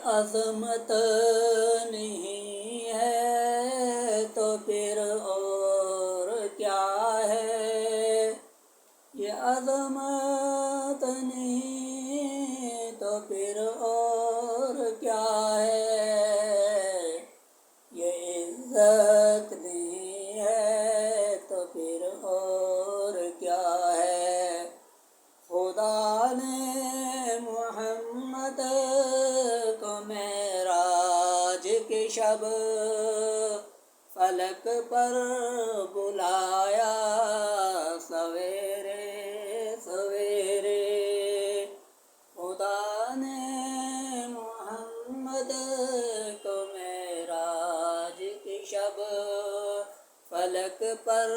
عظمت نہیں ہے تو پھر اور کیا ہے؟ یہ عظمت نہیں تو پھر اور کیا ہے؟ یہ عزت نہیں ہے تو پھر اور کیا ہے؟ خدا نے محمد کو معراج کی شب فلک پر بلایا سویرے سویرے۔ خدا نے محمد کو معراج کی شب فلک پر